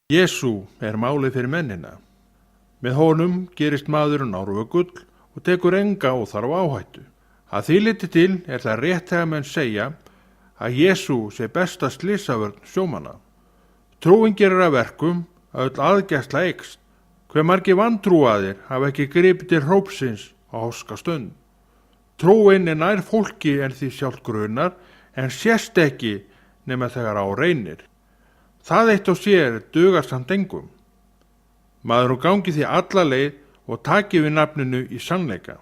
Jesú er málið fyrir mennina. Með honum gerist maðurinn árvökull og tekur enga óþarf áhættu. Að því liti til er það rétt þegar menn segja að Jesú sé besta slysavörn sjómanna. Trúin gerir að verkum að öll aðgæsla eykst. Hve margir vantrúaðir hafa ekki gripið til hrópsins á háska stund. Trúin er nær fólki en því sjálft grunar, en sést ekki nema þegar á reynir. Það eitt og sér dugar samt engum. Maður gangi því alla leið og taki við nafninu í sannleika.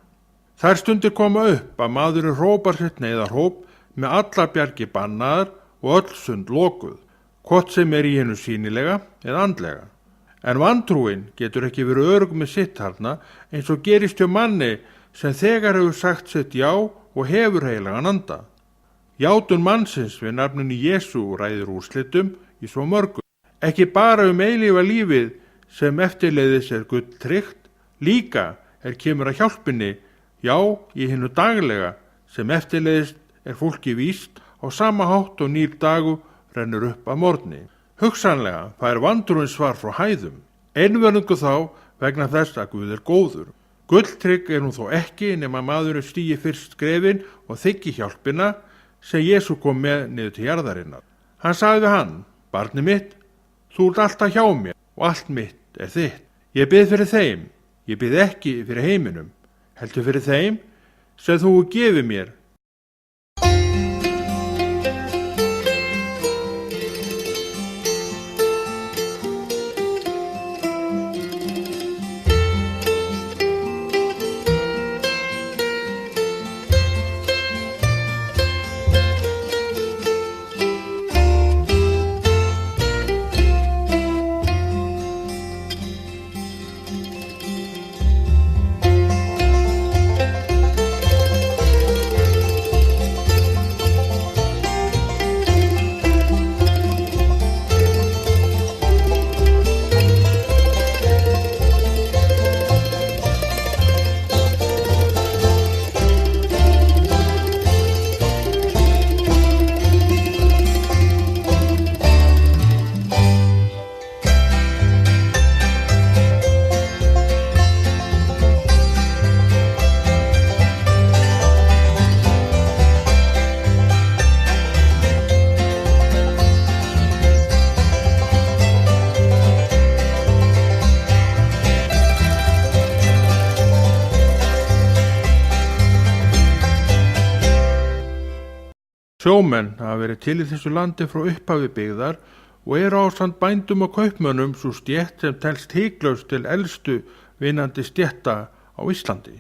Þær stundir koma upp að maðurinn hrópar sitt neyðarhóp með alla bjargi bannaðar og öll sund lokuð, hvort sem er í hennu sýnilega eða andlega. En vantrúin getur ekki verið örugg með sitt harna eins og gerist hjá manni sem þegar hefur sagt sitt já og hefur heilagan anda. Játun mannsins við nafninu Jesú ræður úrslitum í svo mörgum. Ekki bara eilífa lífið sem eftirleiðis er gull tryggt, líka kemur að hjálpinni, já, í hinnu daglega sem eftirleiðis er fólki víst á sama hátt og nýr dagu rennur upp að morgni. Hugsanlega fær vantrúin svar frá hæðum, einvörðingu þá vegna þess að Guð er góður. Gulltrygg er nú þó ekki nema maðurinn stígi fyrst skrefin og þiggi hjálpina sem Jesú kom með niður til jarðarinnar. Hann sagði við hann: barni mitt, þú ert alltaf hjá mér og allt mitt er þitt. Ég bið fyrir þeim, ég bið ekki fyrir heiminum, heldur fyrir þeim sem þú gefið mér. Sjómenn hafa verið til í þessu landi frá upphafi byggðar og eru ásamt bændum og kaupmönnum svo stétt sem telst hiklaust til elstu vinnandi stétta á Íslandi.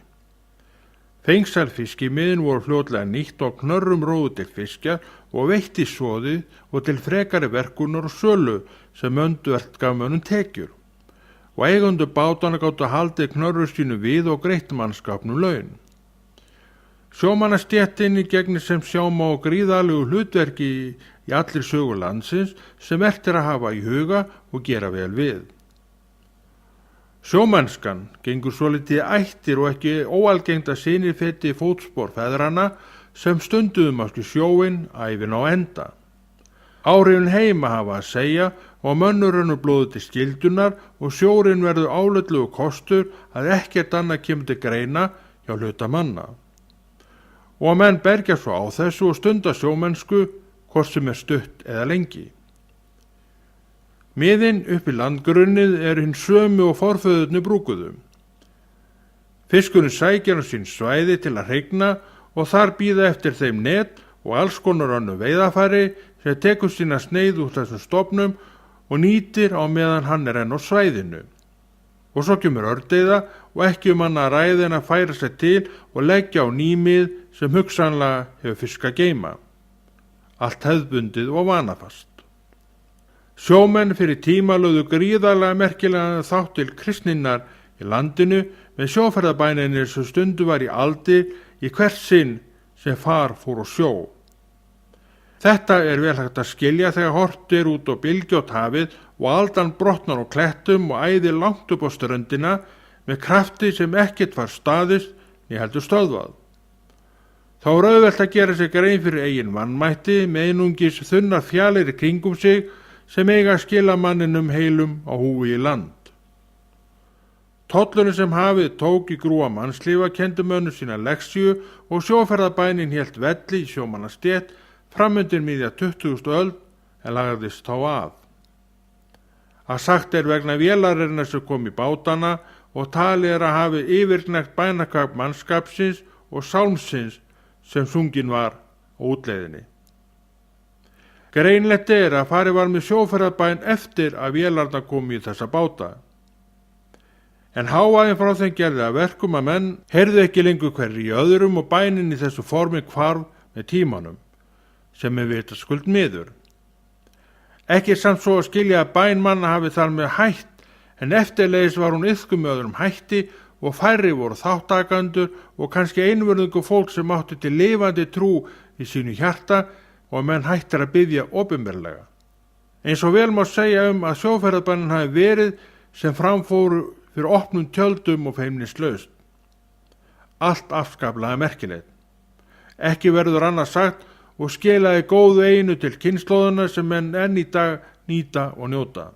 Fengsælfiskimiðin voru fljótlega nýtt og knörrum róðu til fiskja og veittissoðið og til frekari verkunar og sölu sem önduvert gaf mönnum tekjur. Og eigundur bátana gátu haldið knörru sínu við og greitt mannskapnum laun. Sjómannastéttinni gegnir sem sjáma og gríðalegu hlutverki í allir sögu landsins sem að hafa í huga og gera vel við. Sjómennskan gengur svolítið ættir og ekki óalgengt að synir feti fótspor feðranna sem stunduðum á sjóin ævin á enda. Áhrifin heima hafa að segja og mönnur rennur blóðu til skildunar og sjórinn verður áleitlegu kostur að ekkert annað kemur til greina hjá hluta manna. Og að menn bergja svo á þessu og stunda sjómennsku, hvort sem er stutt eða lengi. Miðin upp í landgrunnið er hinn sömu og forföðurni brúkuðu. Fiskurinn sækir á sín svæði til að hrygna og þar bíða eftir þeim net og alls konar önnu veiðafæri sem tekur sína sneið úr þessum stofnum og nýtir á meðan hann er enn á svæðinu. Og svo kemur ördeiða og ekki annað ræði en að færa sig til og leggja á nýmið sem hugsanlega hefur fisk að geyma. Allt hefðbundið og vanafast. Sjómenn fyrir tíma lögðu gríðarlega merkilega þátt til kristninnar í landinu með sjóferðabæninni sem stundu var í aldir í hvert sinn sem far fór á sjó. Þetta er vel hægt að skilja þegar hort er út á bylgjótt hafið og aldan brotnar á klettum og æðir langt upp á ströndina með krafti sem ekkert var staðist né heldur stöðvað. Þá auðvelt að gera sig grein fyrir eigin vanmætti með einungis þunnar fjalir í kringum sig sem eiga að skila manninum heilum á húfi í land. Tollurinn sem hafið tók í grúa mannslífa kendi mönnum sína leksíu og sjóferðabænin hélt velli í sjómannastétt framundir miðja 20. öld en lagðist þá af. Að sagt vegna vélarinnar sem kom í bátana og talið að hafi yfirgnægt bænakap mannskapsins og sálmsins sem sungin var á útleiðinni. Greinlegt að farið var með sjóferðabæn eftir að vélarnar komu í þessa báta. En hávaðinn frá þeim gerði að verkum að menn heyrðu ekki lengur hverri í öðrum og bænin í þessu formi hvarf með tímanum, sem vitaskuld miður. Ekki samt svo að skilja að bæn manna hafi þar með hætt, en eftirleiðis var hún iðkuð með öðrum hætti og færri voru þáttakandur og kannski einvörðungu fólk sem átti til lifandi trú í sínu hjarta og menn hættir að biðja opinberlega. Eins og vel má segja að sjóferðabænin hafi verið sem framfóru fyrir opnum tjöldum og feimnislaust. Allt afskaplega merkilegt. Ekki verður annað sagt og skilaði góðu einu til kynslóðuna sem menn enn í dag nýta og njóta.